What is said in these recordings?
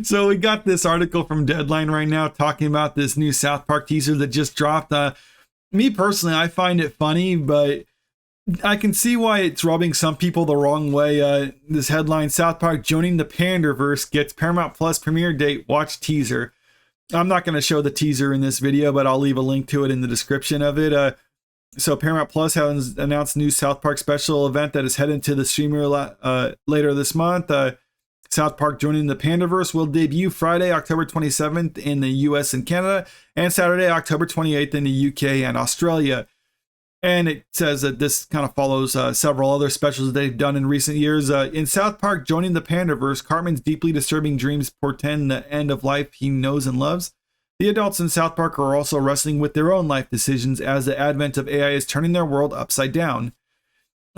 So we got this article from Deadline right now talking about this new South Park teaser that just dropped. Me personally, I find it funny, but I can see why it's rubbing some people the wrong way. This headline, South Park Joining the Panderverse gets Paramount Plus premiere date, watch teaser. I'm not going to show the teaser in this video, but I'll leave a link to it in the description of it. So Paramount Plus has announced new South Park special event that is headed to the streamer later this month. South Park Joining the Panderverse will debut Friday, October 27th in the US and Canada, and Saturday, October 28th in the UK and Australia. And it says that this kind of follows several other specials they've done in recent years. In South Park Joining the Panderverse, Cartman's deeply disturbing dreams portend the end of life he knows and loves. The adults in South Park are also wrestling with their own life decisions as the advent of AI is turning their world upside down.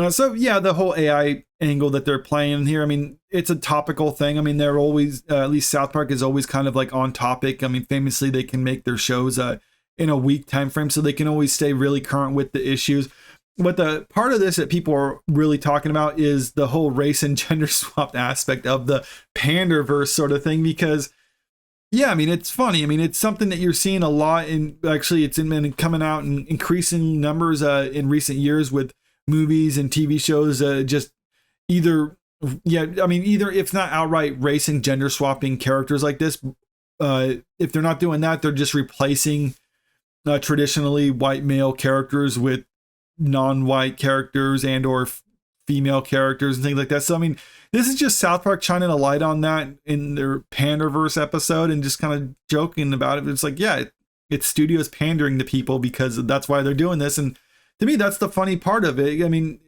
So yeah, the whole AI angle that they're playing here, I mean, it's a topical thing. I mean, they're always, at least South Park is always kind of like on topic. I mean, famously, they can make their shows in a week time frame, so they can always stay really current with the issues. But the part of this that people are really talking about is the whole race and gender swapped aspect of the Panderverse sort of thing, because yeah, I mean, it's funny. I mean, it's something that you're seeing a lot in, actually, it's been coming out in increasing numbers in recent years with movies and TV shows, just either, yeah, I mean, either if not outright race and gender swapping characters like this, if they're not doing that, they're just replacing traditionally white male characters with non-white characters and or female characters and things like that. So, I mean, this is just South Park shining a light on that in their Panderverse episode and just kind of joking about it. It's like, yeah, it's studios pandering to people because that's why they're doing this. And to me, that's the funny part of it. I mean,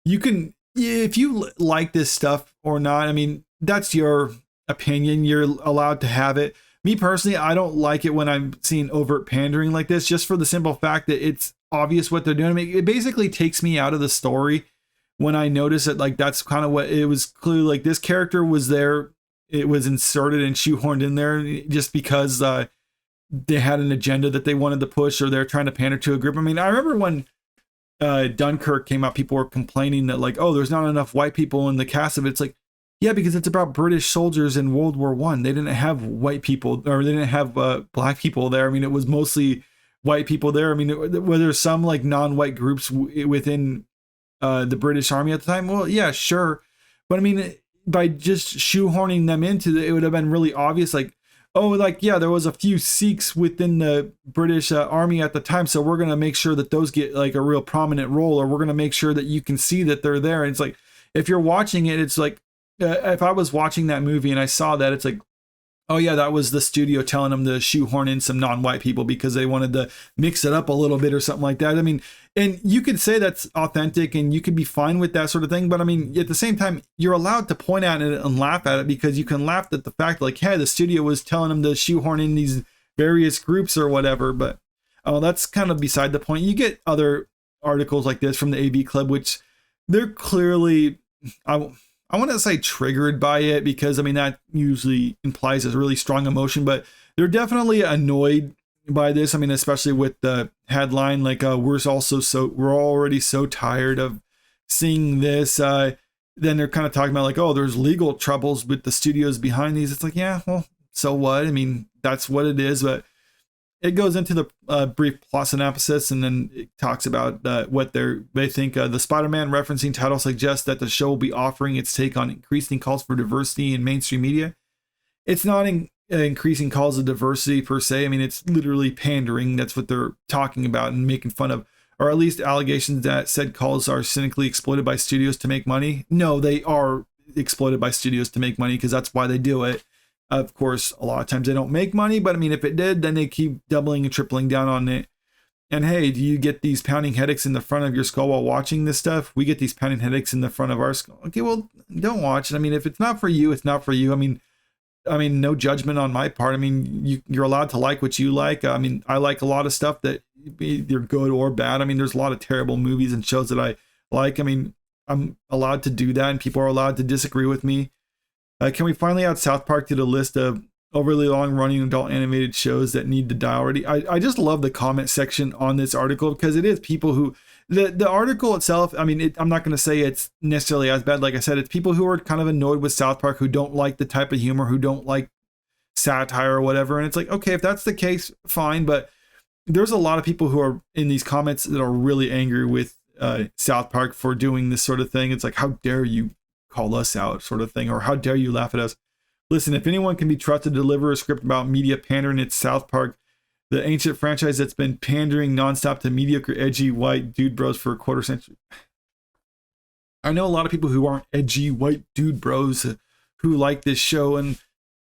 you can, if you like this stuff or not, I mean, that's your opinion. You're allowed to have it. Me personally, I don't like it when I'm seeing overt pandering like this, just for the simple fact that it's obvious what they're doing. I mean, it basically takes me out of the story when I notice it. Like, that's kind of what it was. Clearly, like, this character was there, it was inserted and shoehorned in there just because they had an agenda that they wanted to push, or they're trying to pander to a group. I mean, I remember when Dunkirk came out, people were complaining that, like, oh, there's not enough white people in the cast of it. It's like, yeah, because it's about British soldiers in World War I. They didn't have white people, or they didn't have black people there. I mean, it was mostly white people there. I mean, were there some like non-white groups within the British Army at the time? Well, yeah, sure. But I mean, by just shoehorning them into it, would have been really obvious, like, oh, like, yeah, there was a few Sikhs within the British Army at the time, so we're going to make sure that those get like a real prominent role, or we're going to make sure that you can see that they're there. And it's like, if you're watching it, it's like, if I was watching that movie and I saw that, it's like, oh yeah, that was the studio telling them to shoehorn in some non-white people because they wanted to mix it up a little bit or something like that. I mean, and you could say that's authentic and you could be fine with that sort of thing. But I mean, at the same time, you're allowed to point at it and laugh at it, because you can laugh at the fact like, hey, the studio was telling them to shoehorn in these various groups or whatever. But that's kind of beside the point. You get other articles like this from the AV Club, which they're clearly, I want to say triggered by it, because I mean, that usually implies a really strong emotion, but they're definitely annoyed by this. I mean, especially with the headline, like, we're already so tired of seeing this. Then they're kind of talking about like, oh, there's legal troubles with the studios behind these. It's like, yeah, well, so what? I mean, that's what it is. But it goes into the brief plot synopsis, and then it talks about what they think the Spider-Man referencing title suggests that the show will be offering its take on increasing calls for diversity in mainstream media. It's not increasing calls of diversity per se. I mean, it's literally pandering. That's what they're talking about, and making fun of, or at least allegations that said calls are cynically exploited by studios to make money. No, they are exploited by studios to make money, because that's why they do it. Of course, a lot of times they don't make money, but I mean, if it did, then they keep doubling and tripling down on it. And hey, do you get these pounding headaches in the front of your skull while watching this stuff? We get these pounding headaches in the front of our skull. Okay, well, don't watch it. I mean, if it's not for you, it's not for you. I mean, no judgment on my part. I mean, you're allowed to like what you like. I mean, I like a lot of stuff that either good or bad. I mean, there's a lot of terrible movies and shows that I like. I mean, I'm allowed to do that, and people are allowed to disagree with me. Can we finally add South Park to the list of overly long-running adult animated shows that need to die already? I just love the comment section on this article, because it is people who, The article itself, I mean, I'm not going to say it's necessarily as bad. Like I said, it's people who are kind of annoyed with South Park, who don't like the type of humor, who don't like satire or whatever. And it's like, okay, if that's the case, fine. But there's a lot of people who are in these comments that are really angry with South Park for doing this sort of thing. It's like, how dare you call us out, sort of thing, or how dare you laugh at us? Listen, if anyone can be trusted to deliver a script about media pandering, it's South Park, the ancient franchise that's been pandering nonstop to mediocre, edgy, white dude bros for a quarter century. I know a lot of people who aren't edgy, white dude bros who like this show. And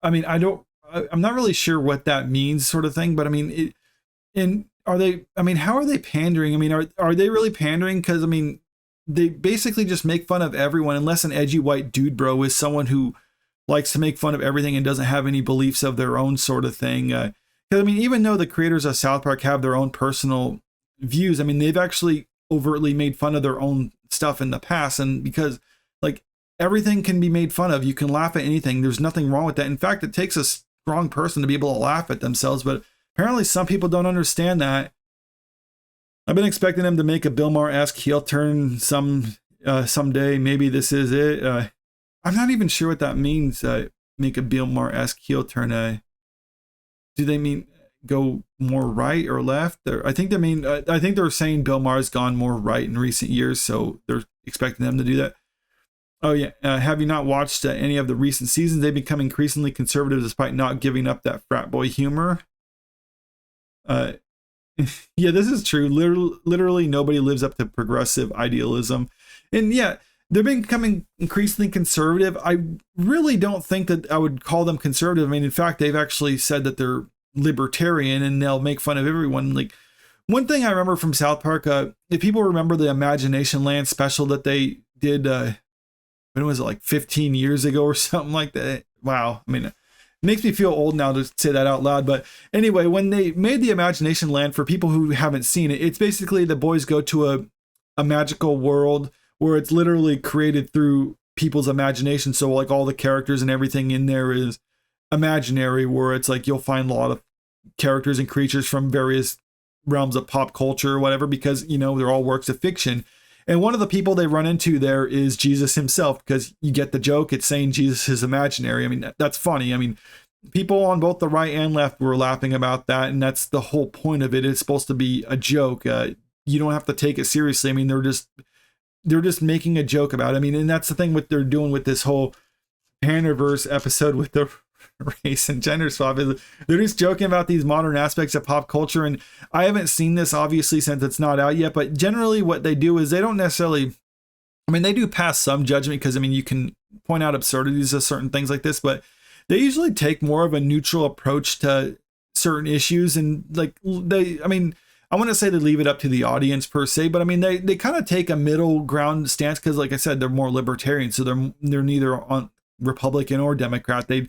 I mean, I'm not really sure what that means, sort of thing. But I mean, how are they pandering? I mean, are they really pandering? Because I mean, they basically just make fun of everyone, unless an edgy white dude bro is someone who likes to make fun of everything and doesn't have any beliefs of their own, sort of thing. Because I mean, even though the creators of South Park have their own personal views, I mean, they've actually overtly made fun of their own stuff in the past. And because like everything can be made fun of, you can laugh at anything. There's nothing wrong with that. In fact, it takes a strong person to be able to laugh at themselves. But apparently some people don't understand that. I've been expecting them to make a Bill Maher-esque heel turn someday. Maybe this is it. I'm not even sure what that means. Make a Bill Maher-esque heel turn. Do they mean go more right or left? Or I think they're saying Bill Maher's gone more right in recent years, so they're expecting them to do that. Oh yeah. Have you not watched any of the recent seasons? They become increasingly conservative despite not giving up that frat boy humor. Yeah, this is true. Literally nobody lives up to progressive idealism. And yeah, they're becoming increasingly conservative. I really don't think that I would call them conservative. I mean, in fact, they've actually said that they're libertarian and they'll make fun of everyone. Like, one thing I remember from South Park, if people remember the Imagination Land special that they did, when was it, like 15 years ago or something like that? Wow. I mean, it makes me feel old now to say that out loud. But anyway, when they made the Imagination Land, for people who haven't seen it, it's basically the boys go to a magical world where it's literally created through people's imagination. So like all the characters and everything in there is imaginary, where it's like you'll find a lot of characters and creatures from various realms of pop culture or whatever, because, you know, they're all works of fiction. And one of the people they run into there is Jesus himself, because you get the joke. It's saying Jesus is imaginary. I mean, that's funny. I mean, people on both the right and left were laughing about that. And that's the whole point of it. It's supposed to be a joke. You don't have to take it seriously. I mean, they're just making a joke about it. I mean, and that's the thing what they're doing with this whole Panderverse episode with the race and gender swap. They're just joking about these modern aspects of pop culture. And I haven't seen this obviously since it's not out yet, but generally what they do is they don't necessarily, I mean, they do pass some judgment, because I mean, you can point out absurdities of certain things like this, but they usually take more of a neutral approach to certain issues. And like I mean, I want to say they leave it up to the audience per se, but I mean, they kind of take a middle ground stance, because like I said, they're more libertarian. So they're neither on Republican or Democrat. They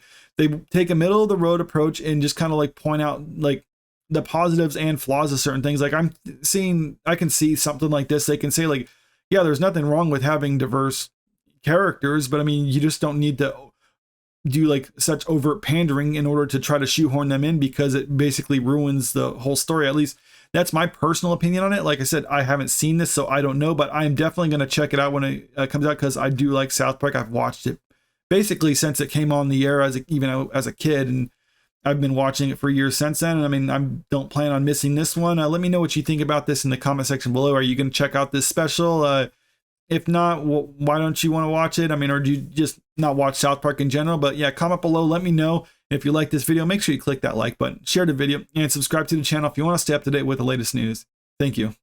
take a middle of the road approach and just kind of like point out like the positives and flaws of certain things. Like I can see something like this. They can say like, yeah, there's nothing wrong with having diverse characters, but I mean, you just don't need to do like such overt pandering in order to try to shoehorn them in, because it basically ruins the whole story. At least that's my personal opinion on it. Like I said, I haven't seen this, so I don't know, but I'm definitely going to check it out when it comes out, because I do like South Park. I've watched it basically since it came on the air even as a kid, and I've been watching it for years since then. And I mean, I don't plan on missing this one. Let me know what you think about this in the comment section below. Are you going to check out this special? If not, why don't you want to watch it? I mean, or do you just not watch South Park in general? But yeah, comment below. Let me know. If you like this video, make sure you click that like button, share the video, and subscribe to the channel if you want to stay up to date with the latest news. Thank you.